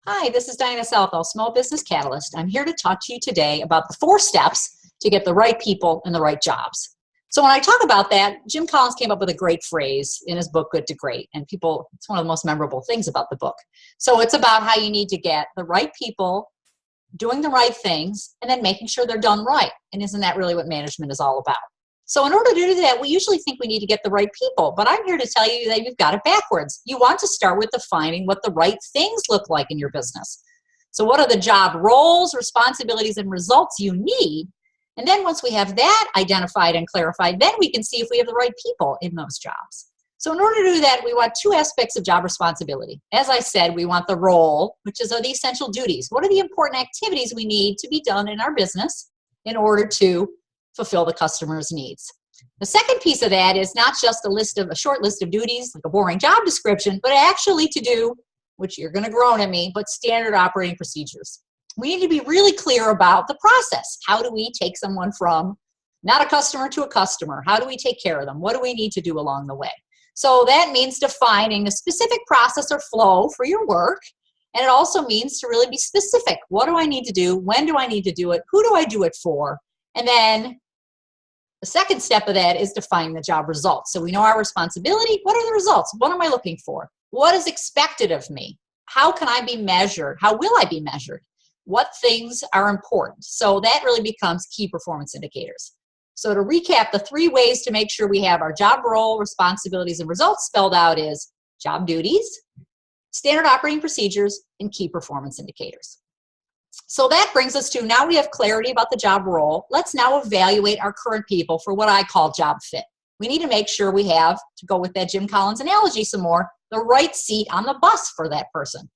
Hi, this is Diana Southall, Small Business Catalyst. I'm here to talk to you today about the 4 steps to get the right people in the right jobs. So when I talk about that, Jim Collins came up with a great phrase in his book, Good to Great, and it's one of the most memorable things about the book. So it's about how you need to get the right people doing the right things and then making sure they're done right. And isn't that really what management is all about? So in order to do that, we usually think we need to get the right people, but I'm here to tell you that you've got it backwards. You want to start with defining what the right things look like in your business. So what are the job roles, responsibilities, and results you need? And then once we have that identified and clarified, then we can see if we have the right people in those jobs. So in order to do that, we want 2 aspects of job responsibility. As I said, we want the role, which are the essential duties. What are the important activities we need to be done in our business in order to fulfill the customer's needs? The second piece of that is not just a short list of duties, like a boring job description, but actually to do, which you're going to groan at me, but standard operating procedures. We need to be really clear about the process. How do we take someone from not a customer to a customer? How do we take care of them? What do we need to do along the way? So that means defining a specific process or flow for your work. And it also means to really be specific. What do I need to do? When do I need to do it? Who do I do it for? And then the second step of that is defining the job results. So we know our responsibility. What are the results? What am I looking for? What is expected of me? How can I be measured? How will I be measured? What things are important? So that really becomes key performance indicators. So to recap, the 3 ways to make sure we have our job role, responsibilities, and results spelled out is job duties, standard operating procedures, and key performance indicators. So that brings us to, now we have clarity about the job role. Let's now evaluate our current people for what I call job fit. We need to make sure we have, to go with that Jim Collins analogy some more, the right seat on the bus for that person.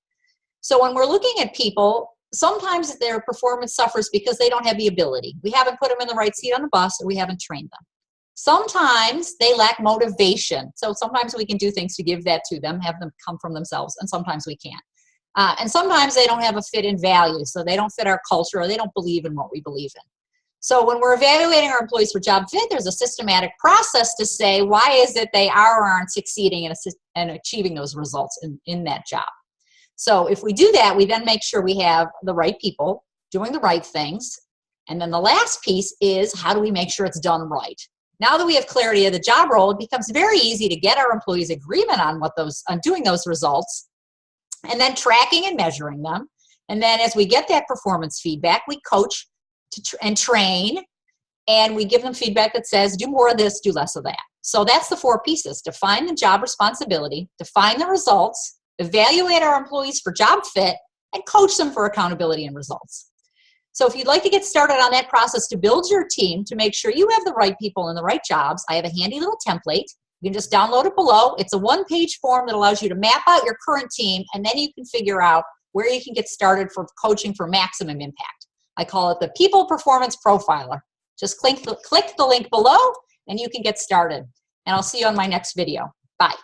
So when we're looking at people, sometimes their performance suffers because they don't have the ability. We haven't put them in the right seat on the bus, or we haven't trained them. Sometimes they lack motivation. So sometimes we can do things to give that to them, have them come from themselves, and sometimes we can't. And sometimes they don't have a fit in value, so they don't fit our culture, or they don't believe in what we believe in. So when we're evaluating our employees for job fit, there's a systematic process to say, why is it they are or aren't succeeding and achieving those results in that job? So if we do that, we then make sure we have the right people doing the right things. And then the last piece is, how do we make sure it's done right? Now that we have clarity of the job role, it becomes very easy to get our employees agreement on doing those results, and then tracking and measuring them. And then as we get that performance feedback, we coach and train, and we give them feedback that says, do more of this, do less of that. So that's the 4 pieces: define the job responsibility, define the results, evaluate our employees for job fit, and coach them for accountability and results. So if you'd like to get started on that process to build your team to make sure you have the right people in the right jobs, I have a handy little template. You can just download it below. It's a 1-page form that allows you to map out your current team, and then you can figure out where you can get started for coaching for maximum impact. I call it the People Performance Profiler. Just click the link below, and you can get started. And I'll see you on my next video. Bye.